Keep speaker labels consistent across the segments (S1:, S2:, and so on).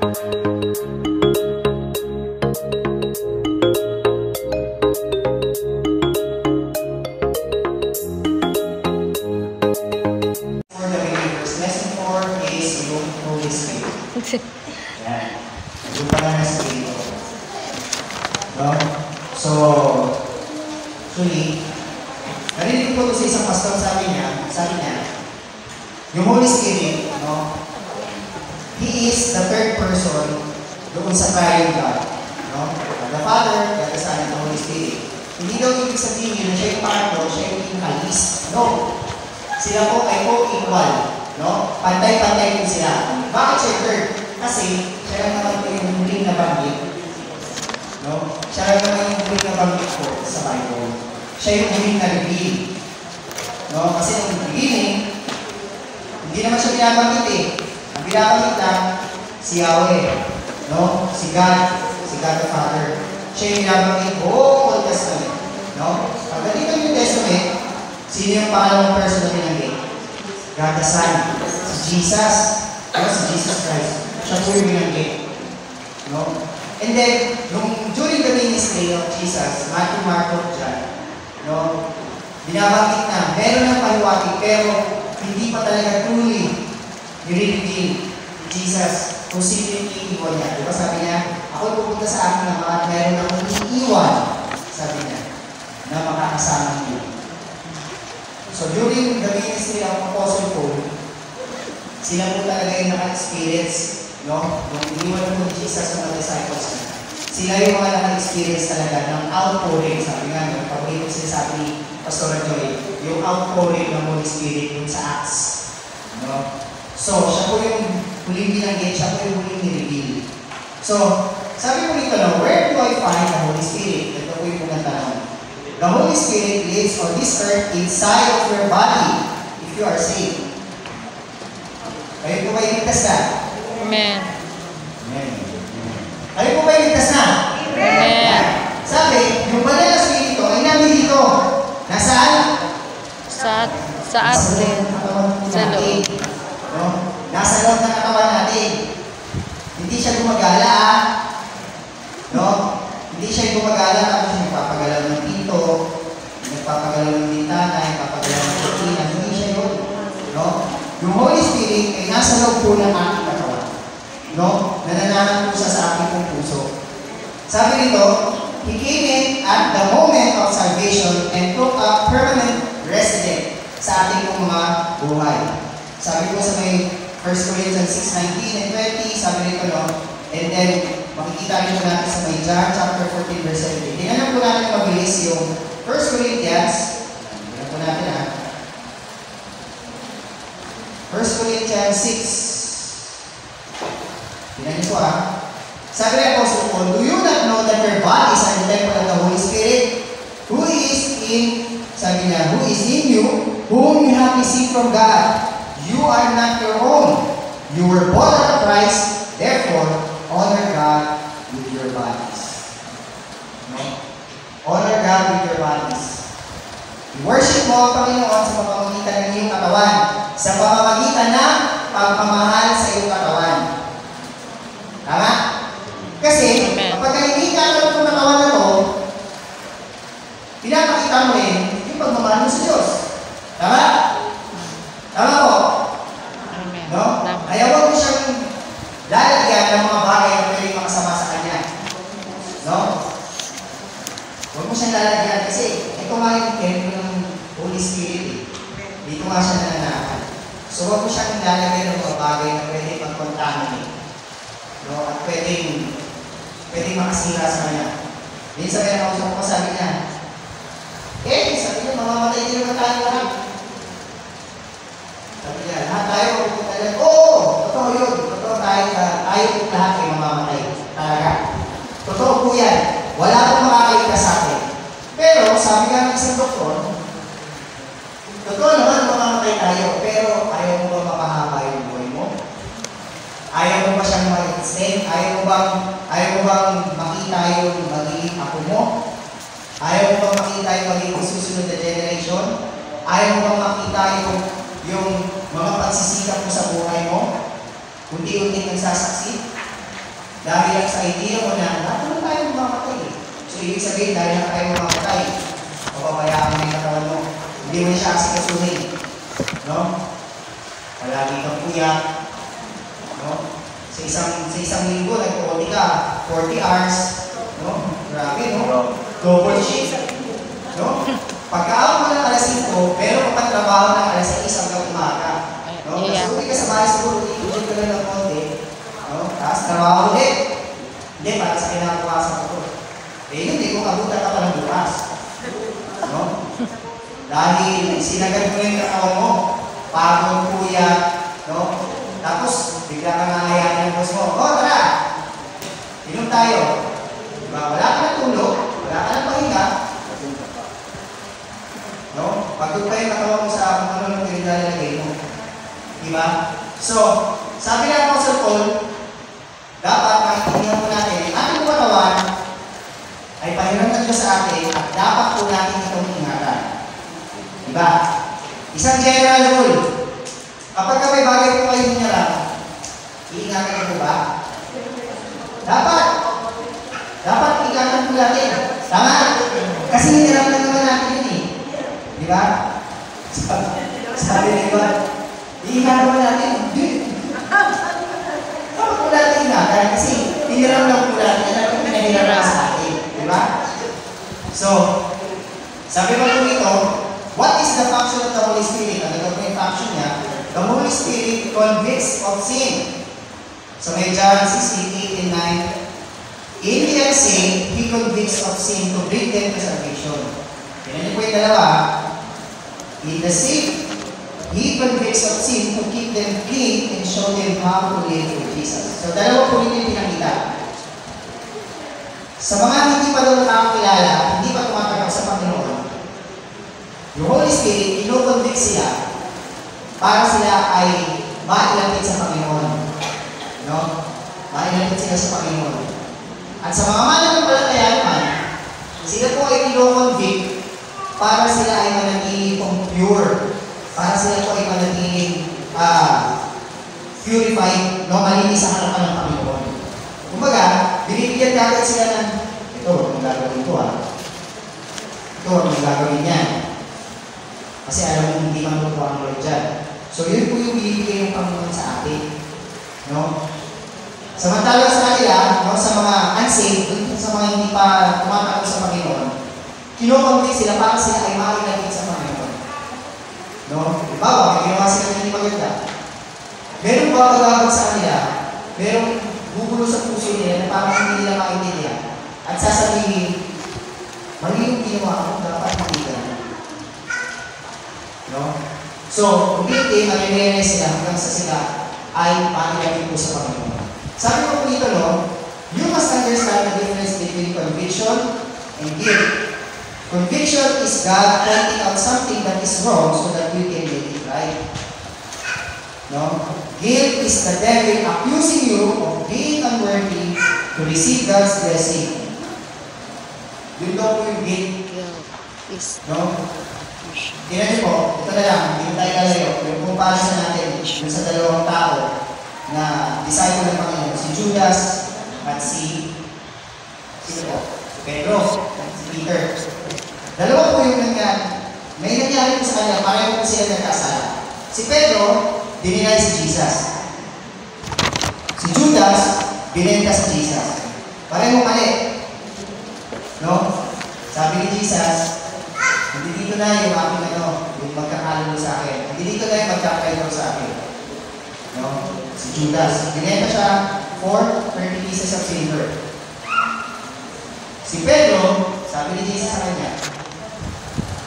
S1: Yan. Yung pala na Spirit. No? So, actually, narinig ko ito sa isang pastor, sabi niya, yung Holy Spirit, no? He is the third person doon sa triune God. No? The Father, the Son, and the Holy Spirit. Hindi daw ibig sabihin na siya yung pangatlo, siya yung inalis. No. Sila po ay co-equal. No? Pantay-pantay din sila. Bakit siya third? Kasi siya lang naman po yung huling nabanggit. No? Siya lang naman yung huling nabanggit po sa Bible. Siya yung huling na-reveal. No? Kasi nung beginning, hindi naman siya binabanggit eh. Ang binabanggit lang, si Yahweh. No? Si God the Father. Siya yung binabanggit buong Old Testament. No? Pagdating ng New Testament, sino yung pangalawang person na binanggit? God the Son. Si Jesus. No? Si Jesus Christ. Siya po yung binanggit. No? And then, during the ministry of Jesus, Matthew, Mark, John, no? Binabanggit na, meron ng paliwanag, pero hindi pa talaga truly i-reveal Jesus kung sino yung iiwan niya. Diba sabi niya, ako pupunta sa akin na mga meron akong iiwan, sabi niya, na makakasama niyo. So during the ministry of Apostle Paul, sila po talaga yung naka-experience, no? Nung iniwan po ni Jesus ng mga disciples niya. Sila yung mga naka-experience talaga ng outpouring. Sabi nga, yung paborito sinasabi ni Pastor Joy, yung outpouring ng Holy Spirit dun sa Acts. No? So, siya po yung huling binanggit, siya po yung huling nireveal. So, sabi po nito na, where do I find the Holy Spirit? Ito po yung mga tanong. The Holy Spirit lives on this earth inside of your body if you are saved. Kayo po ba iligtas na?
S2: Amen.
S1: Amen. Kayo po ba iligtas na?
S2: Amen.
S1: Sabi, yung banal na Espiritu ay nandito. Nasaan?
S2: Sa atin. Sa loob.
S1: No? Nasa loob ng katawan natin. Hindi siya gumagala, no? Hindi siya gumagala tapos nagpapagalaw ng pinto, nagpapagalaw ng bintana, nagpapagalaw ng kurtina. Hindi siya yun. No? Yung Holy Spirit ay nasa loob po ng aking katawan. No? Nananahan po siya sa aking pong puso. Sabi nito, He came in at the moment of salvation and took a permanent resident sa ating pong mga buhay. Sabi po sa may 1 Corinthians 6:19 and 20, sabi nito, no? And then, makikita rin po natin sa may John chapter 14 verse 17. Tingnan po natin mabilis yung 1 Corinthians. Tingnan po natin ha. 1 Corinthians 6. Tingnan niyo po ha. Sabi ni Apostle Paul, do you not know that your body is the temple of the Holy Spirit, who is in you, whom you have received from God? You are not your own. You were bought at a price, therefore, honor God with your bodies. No? Honor God with your bodies. I-worship mo ang Panginoon sa pamamagitan ng iyong katawan, sa pamamagitan ng pagmamahal sa iyong katawan. Tama? Kasi, kapag hindi ka alam kung katawan na ito, pinapakita mo rin yung pagmamahal mo sa Diyos. Tama? Tama po? No? Kaya huwag mo siyang lalagyan ng mga bagay na pwede makasama sa Kanya. No? Huwag mo siyang lalagyan kasi ito nga yung templo ng Holy Spirit. Dito nga siya nananakan. So huwag mo siyang lalagyan ng mga bagay na pwede mag-contaminate. No? At pwedeng makasira sa Kanya. Minsan may nakausap ko, sabi niya, sabi niya, mamamatay din naman tayo lahat. Sabi niya, lahat tayo pupunta lang. Oo! Totoo yun. Totoo tayo lahat ay mamamatay. Talaga. Totoo po yan. Wala akong makakaligtas sa akin. Pero, sabi nga ng isang doktor, totoo naman mamamatay tayo, pero ayaw mo ba mapahaba yung buhay mo? Ayaw mo ba siyang mag-extend? Ayaw mo bang makita yung magiging apo mo? Ayaw mo bang makita yung magiging susunod na generation? Ayaw mo bang makita yung mga pagsisikap mo sa buhay mo? Unti-unti nagsasaksi? Dahil lang sa idea mo na, lahat naman tayo mamamatay eh. So, ibig sabihin, dahil lang tayo mamamatay, papabayaan mo yung katawan mo. Hindi mo siya asikasuhin. No? Palagi kang kuya. No? Sa isang linggo, nag-40 ka, 40 hours. No? Grabe, no? Double shift. No? Pagkaawag mo ng alas 5, pero kapag trabaho ng alas 6 hanggang umaga. No? Kasi uwi ka sa bahay siguro, ikutod ka lang ng konti. No? Tapos trabaho ulit. Hindi, para sa kinabukasan ko. Eh, hindi kung abutan ka pa ng bukas. No? Dahil sinagad mo yung katawan mo, pagod, kuya, no? Tapos, bigla ka nangayanin ng boss mo, oh, tara! Inom tayo. Diba? Wala ka ng tulog, wala ka ng pahinga. No? Pagod pa yung katawan mo sa kung ano ng tinilalagay mo. Diba? So, sabi ng Apostle Paul, dapat maintindihan mo natin, ating katawan ay pahiram ng Diyos sa atin at dapat po natin itong ingatan. Diba? Isang general rule. Kapag ka may bagay po kayo hinarap, iingatan niyo po ba? Dapat. Dapat iingatan po natin. Tama? Kasi hinarap lang naman natin yun eh. Diba? Sabi niyo ba? Iingatan po natin. Hindi. Dapat po natin ingatan kasi hinarap lang po natin at pinahirap sa atin. Diba? So, sabi ko po ito, what is the function of the Holy Spirit? Ano ito po yung function niya? The Holy Spirit convicts of sin. So may John 16:8 and 9. In the unsaved, He convicts of sin to bring them to salvation. Yan yung po yung dalawa. In the saved, He convicts of sin to keep them clean and show them how to live with Jesus. So dalawa po rin yung pinakita. Sa mga hindi pa doon nakakilala, hindi pa tumatanggap sa Panginoon, yung Holy Spirit, ino-convict sila para sila ay mailapit sa Panginoon. No? Mailapit sila sa Panginoon. At sa mga mananampalataya naman, sila po ay ino-convict para sila ay manatiling pure. Para sila po ay manatiling purified, no? Malinis sa harapan ng Panginoon. Kumbaga, binibigyan agad sila ng, ito, huwag mong gagawin ito Ito, huwag mong gagawin yan. Kasi alam mo hindi manuto ang Lord dyan. So yun po yung binibigay ng Panginoon sa atin. No? Samantala sa kanila, no, sa mga unsaved, sa mga hindi pa tumatakbo sa Panginoon, kinoconvict sila para sila ay makilapit sa Panginoon. No? Ibawa, may ginawa sila na hindi maganda. Merong babagabag sa kanila, merong gugulo sa puso nila na parang hindi nila maintindihan. At sasabihin, mali yung ginawa ko, dapat hindi ka. No? So, hindi, marirealize sila hanggang sa sila ay makilapit po sa Panginoon. Sabi ko po dito, no, you must understand the difference between conviction and guilt. Conviction is God pointing out something that is wrong so that you can make it right. No? Guilt is the devil accusing you of being unworthy to receive God's blessing. Yun daw po yung guilt. No? Tingnan niyo po, ito na lang, hindi tayo lalayo. Yung comparison natin yung sa dalawang tao na disciple ng Panginoon, si Judas at si Pedro, si Peter. Dalawa po yung nangyari. May nangyari po sa kanila, pareho po sila nagkasala. Si Pedro, dininay si Jesus. Si Judas, binenta si Jesus. Pareho mali. No? Sabi ni Jesus, hindi dito na yung aking yung magkakalalo sa akin. Hindi dito na yung magkakailo sa akin. No? Si Judas, binenta siya for 30 pieces of silver. Si Pedro, sabi ni Jesus sa kanya,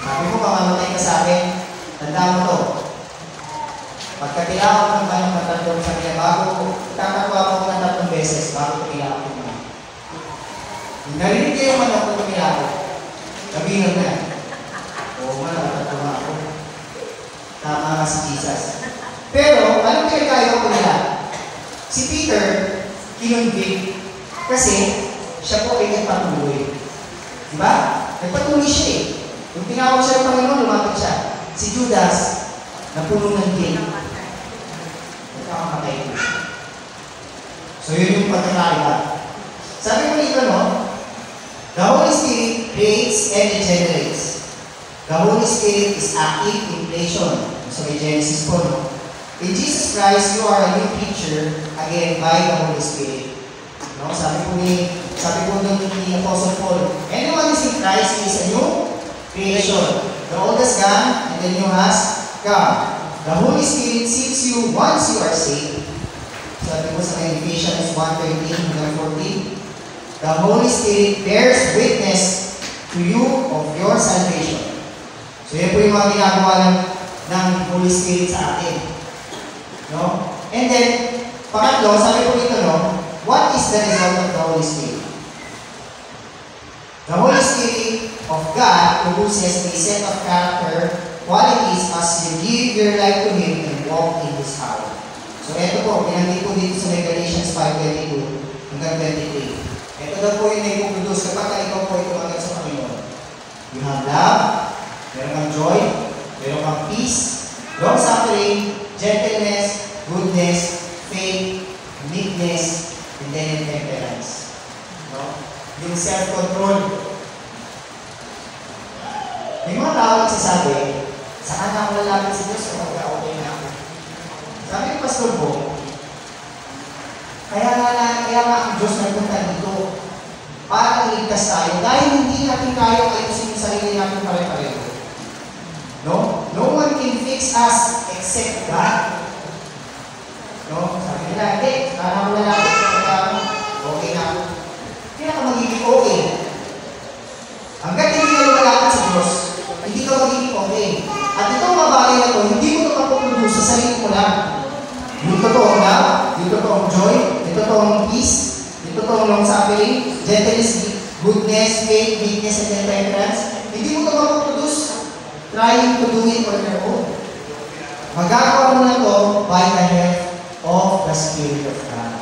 S1: sabi mo, mamamatay ka sa akin, tanda mo to. Pagkakilala ko ng kanyang matandong sa kanya, bago tatakwa ko ng 3 beses, bago kakilala ko naman. Yung narinig kayo man ako kakilala, sabihin na yan. Oo nga, natatawa ako. Tama nga si Jesus. Pero, anong pinagkaiba ko nila? Si Peter, kinunvig, kasi siya po ay nagpatuloy. Diba? Nagpatuloy siya eh. Yung tinawag siya ng Panginoon, lumapit siya. Si Judas, napuno ng guilt. Nagkakamatay ko siya. So yun yung pagkakaiba. Sabi ko dito, no? The Holy Spirit creates and regenerates. The Holy Spirit is active in creation. So may Genesis po, no? In Jesus Christ, you are a new creature, again, by the Holy Spirit. No? Sabi po doon ni Apostle Paul, anyone is in Christ is a new creation. The old has gone, and the new has come. The Holy Spirit seals you once you are saved. Sabi po sa Ephesians 1:13-14, the Holy Spirit bears witness to you of your salvation. So yan po yung mga ginagawa ng Holy Spirit sa atin. No? And then, pangatlo, sabi po dito, no? What is the result of the Holy Spirit? The Holy Spirit of God produces a set of character qualities as you give your life to Him and walk in His power. So ito po, pinanggit po dito sa Galatians 5:22-23. Ito daw po yung naipuproduce kapag ikaw po ay tumagal sa Panginoon. You have love, meron kang joy, meron kang peace, long-suffering, gentleness, goodness, faith, meekness, and then temperance. No? Yung self-control. May mga tao nagsasabi, saan na ako lalapit sa Diyos kapag okay na ako? Sabi ng Pastor Bo, kaya nga ang Diyos nagpunta dito para iligtas tayo dahil hindi natin kaya ayusin yung sarili natin pare-pareho. No? No one can fix us except God. No? Sabi nila, hindi, saan ako lalapit kapag okay na ako? Hindi na ka magiging okay. Hanggat hindi ka lumalapit sa Diyos, hindi ka magiging okay. At itong mabagay na ito, hindi mo ito mapuproduce sa sarili mo lang. Yung totoong love, yung totoong joy, yung totoong peace, yung totoong long-suffering, gentleness, goodness, faith, meekness, and temperance, hindi mo ito mapuproduce trying to do it on your own. Magagawa mo na ito by the help of the Spirit of God.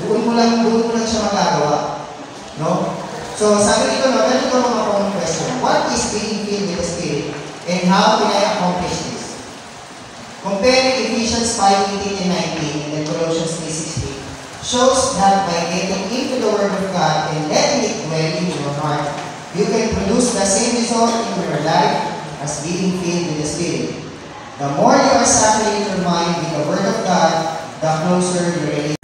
S1: Doon mo lang siya magagawa. No? So, sabi dito, no, ganito mga common question. What is being filled with the Spirit? And how can I accomplish this? Comparing Ephesians 5:18 and 19 and then Colossians 3:16 shows that by getting into the Word of God and letting it dwell in your heart, you can produce the same result in your life as being filled with the Spirit. The more you are saturating your mind with the Word of God, the closer you relate